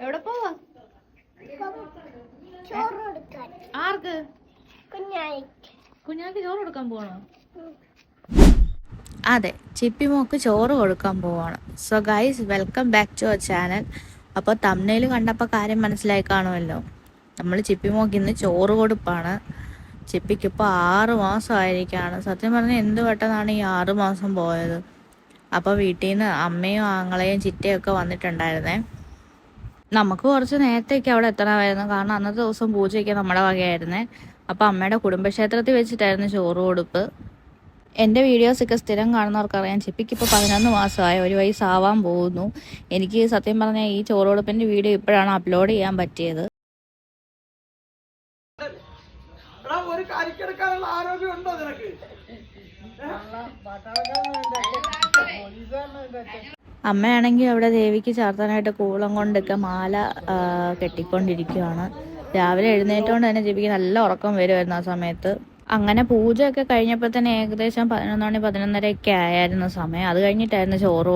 എവിടെ പോവാ? ആർക്ക്? കുഞ്ഞാക്ക് ചോറ് കൊടുക്കാൻ പോവാണോ? അതെ, ചിപ്പിമോക്ക് ചോറ് കൊടുക്കാൻ പോവാണ്. So guys, welcome back to our channel. അപ്പോൾ തംബ്നെയിൽ കണ്ടപ്പോൾ കാര്യം മനസ്സിലായി കാണുമല്ലോ. നമ്മൾ ചിപ്പിമോക്ക് ഇന്ന് ചോറ് കൊടുപ്പാണ്. ചിപ്പിക്കിപ്പോൾ 6 മാസമായിരിക്കുകയാണ്. സത്യം പറഞ്ഞാൽ എന്ത് പെട്ടെന്നാണ് ഈ 6 മാസം പോയത്. അപ്പോൾ വീട്ടിൽ നിന്ന് അമ്മയും ആങ്ങളെയും ചിറ്റയൊക്കെ വന്നിട്ടുണ്ടായിരുന്നേ. നമുക്ക് കുറച്ച് നേരത്തേക്ക് അവിടെ എത്തണമായിരുന്നു, കാരണം അന്നത്തെ ദിവസം പൂജയ്ക്ക് നമ്മുടെ വകയായിരുന്നേ. അപ്പോൾ അമ്മയുടെ കുടുംബക്ഷേത്രത്തിൽ വെച്ചിട്ടായിരുന്നു ചോറ് കൊടുപ്പ്. എൻ്റെ വീഡിയോസൊക്കെ സ്ഥിരം കാണുന്നവർക്കറിയാം, ചിപ്പിക്കിപ്പോൾ 11 മാസമായി, 1 വയസ്സാവാൻ പോകുന്നു. എനിക്ക് സത്യം പറഞ്ഞാൽ ഈ ചോറ് കൊടുപ്പിൻ്റെ വീഡിയോ ഇപ്പോഴാണ് അപ്ലോഡ് ചെയ്യാൻ പറ്റിയത്. അമ്മയാണെങ്കിൽ അവിടെ ദേവിക്ക് ചാർത്താനായിട്ട് കൂളം കൊണ്ടൊക്കെ മാല കെട്ടിക്കൊണ്ടിരിക്കുകയാണ്. രാവിലെ എഴുന്നേറ്റോണ്ട് തന്നെ ചിപ്പിക്ക് നല്ല ഉറക്കം വരുമായിരുന്നു ആ സമയത്ത്. അങ്ങനെ പൂജയൊക്കെ കഴിഞ്ഞപ്പോൾ തന്നെ ഏകദേശം 11 മണി 11:30 ആയിരുന്നു സമയം. അത് കഴിഞ്ഞിട്ടായിരുന്നു ചോറ്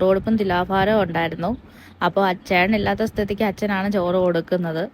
കൊടുപ്പും തിലാഭാരവും ഉണ്ടായിരുന്നു. അപ്പോൾ അച്ഛനില്ലാത്ത സ്ഥിതിക്ക് അച്ഛനാണ് ചോറ് കൊടുക്കുന്നത്.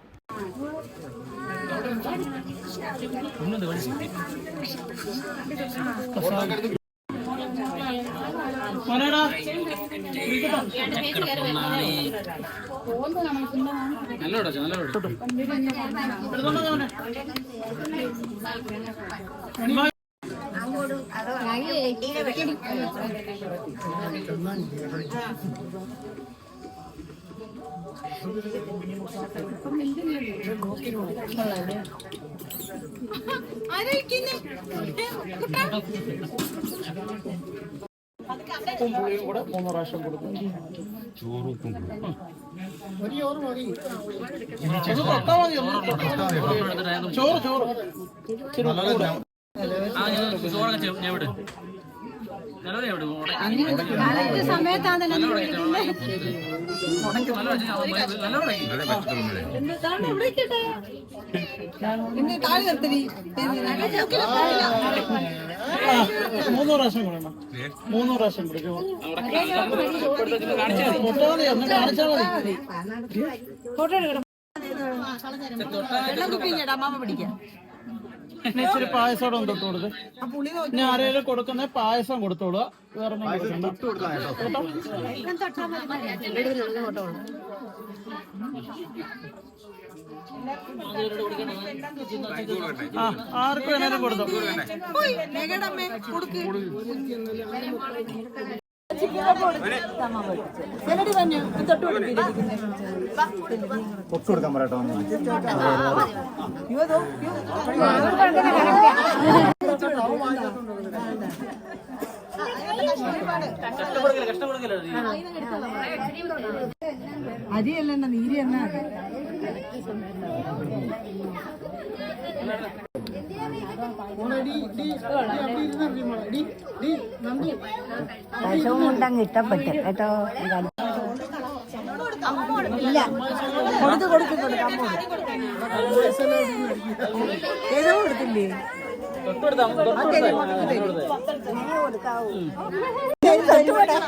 കൂടെ 3 പ്രാവശ്യം കൊടുക്കും. മൂന്ന് പ്രാവശ്യം കൊടുക്കണം. 3 പ്രാവശ്യം കൊടുക്കും. ഇച്ചിരി പായസം തൊട്ട് കൊടുത്ത് ഇനി ആരെങ്കിലും കൊടുക്കുന്ന പായസം കൊടുത്തോളുക. വേറെ ആർക്ക് വേണേലും കൊടുത്തോ. കൊടുക്കാൻ പറയട്ടോ. അരിയല്ല നീര് തന്നെ. കൊണ്ടങ്ങ് ഇഷ്ടപ്പെട്ടു കേട്ടോ. ഇല്ല ഏതോ കൊടുത്തില്ലേ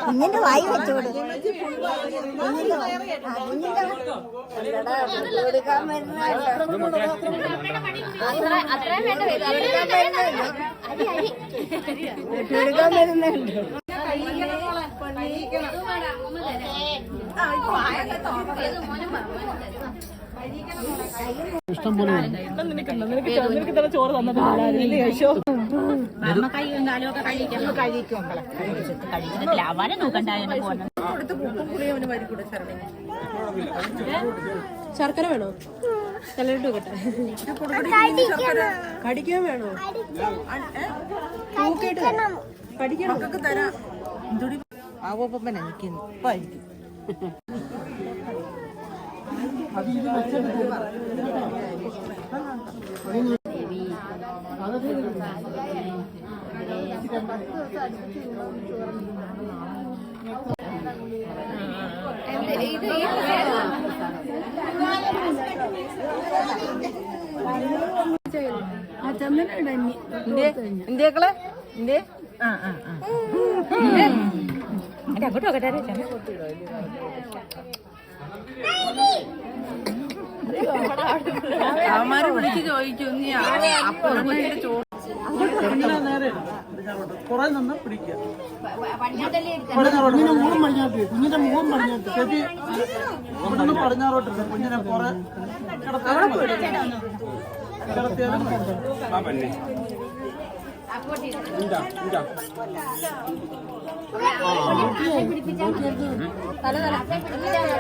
കുഞ്ഞിന്റെ വായി വെച്ചോട്. കൊടുക്കാൻ വരുന്നുണ്ട്. ഇഷ്ടം പോലെ നിനക്ക് തന്നെ ചോറ് തന്നിട്ടില്ല. ശർക്കര വേണോ? ചിലരിട്ട് വെക്കട്ടെ. കടിക്കാൻ വേണോ? കടിക്കാൻ തരാം. ആവോപ്പനെ നിൽക്കുന്നു. ഇപ്പൊ ആയിരിക്കും. ഇന്ത്യക്കളെ ഇന്ത്യ അങ്ങോട്ട് നോക്കട്ടെ. അവന്മാരെ വിളിച്ച് ചോദിക്കും നീ ചോറ് ഇങ്ങനെ നേരെ പടിഞ്ഞാറോട്ട് കുറെ നിന്ന് പിടിക്കുക. കുഞ്ഞിന്റെ മുഖം പടിഞ്ഞാട്ട് ചേച്ചി ഇവിടെ നിന്ന് പടിഞ്ഞാറോട്ടില്ല. കുഞ്ഞിനെ കുറെ കിടത്തിയാലും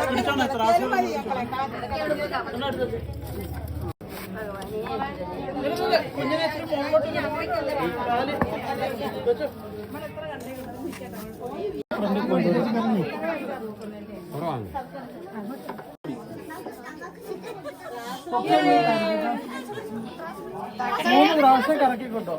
പിടിച്ചോണേ ത്രാസ് കുഞ്ഞിനെ ഇത്തിരി മുകളിലോട്ട് കാല് മൂന്ന് പ്രാവശ്യം കറക്കിക്കൊണ്ടോ.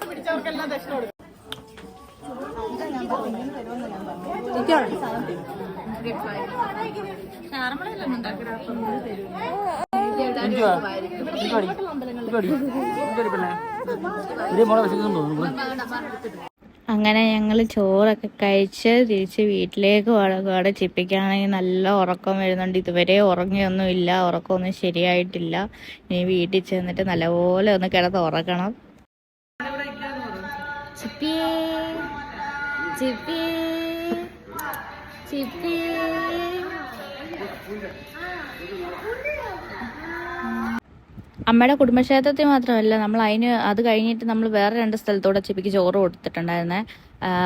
പിടിച്ചവർക്കെല്ലാം ദക്ഷിണ കൊടുക്കും. അങ്ങനെ ഞങ്ങൾ ചോറൊക്കെ കഴിച്ച് തിരിച്ച് വീട്ടിലേക്ക് അവിടെ ചിപ്പിക്കാണെങ്കിൽ നല്ല ഉറക്കം വരുന്നുണ്ട്. ഇതുവരെ ഉറങ്ങിയൊന്നുമില്ല, ഉറക്കമൊന്നും ശരിയായിട്ടില്ല. ഇനി വീട്ടിൽ ചെന്നിട്ട് നല്ലപോലെ ഒന്ന് കിടന്ന് ഉറക്കണം. ചിപ്പിയേ ചിപ്പിയേ ചിപ്പിയേ. അമ്മയുടെ കുടുംബക്ഷേത്രത്തിൽ മാത്രമല്ല, നമ്മൾ അത് കഴിഞ്ഞിട്ട് നമ്മൾ വേറെ 2 സ്ഥലത്തൂടെ ചിപ്പിക്ക് ചോറ് കൊടുത്തിട്ടുണ്ടായിരുന്നേ.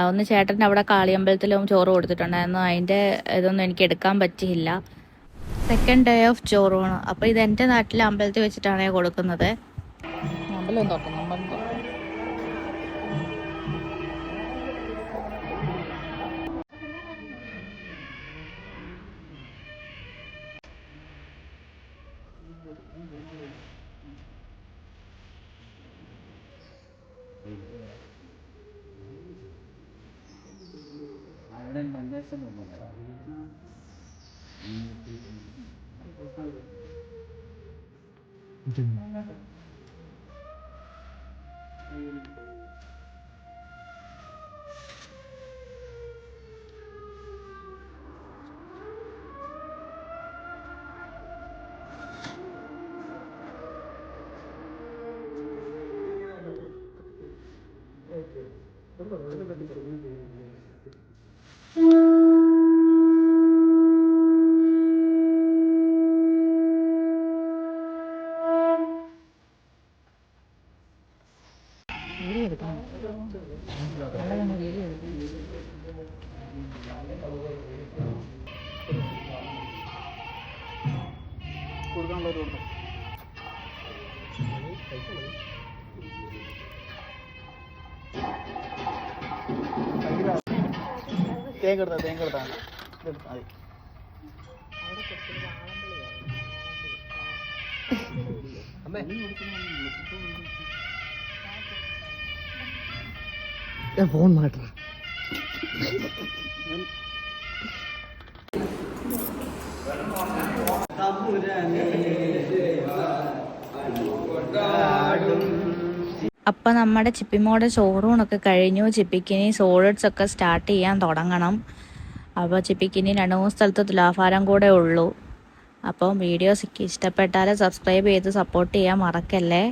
ഒന്ന് ചേട്ടൻ്റെ അവിടെ കാളിയമ്പലത്തിലും ചോറ് കൊടുത്തിട്ടുണ്ടായിരുന്നു. അതിൻ്റെ ഇതൊന്നും എനിക്ക് എടുക്കാൻ പറ്റിയില്ല. 2nd day of ചോറുമാണ്. അപ്പോൾ ഇത് എൻ്റെ നാട്ടിലെ അമ്പലത്തിൽ വെച്ചിട്ടാണ് കൊടുക്കുന്നത്. അമ്പലം തുറക്കുന്നു. തേങ്ങ ഫോൺ മാറ്റാ. അപ്പം നമ്മുടെ ചിപ്പിമോടെ ചോറൂണൊക്കെ കഴിഞ്ഞു. ചിപ്പിക്കിനി സോളിഡ്സ് ഒക്കെ സ്റ്റാർട്ട് ചെയ്യാൻ തുടങ്ങണം. അപ്പോൾ ചിപ്പിക്കിനി 2-3 സ്ഥലത്ത് തുലാഭാരം കൂടെ ഉള്ളൂ. അപ്പോൾ വീഡിയോസ് ഇഷ്ടപ്പെട്ടാൽ സബ്സ്ക്രൈബ് ചെയ്ത് സപ്പോർട്ട് ചെയ്യാൻ മറക്കല്ലേ.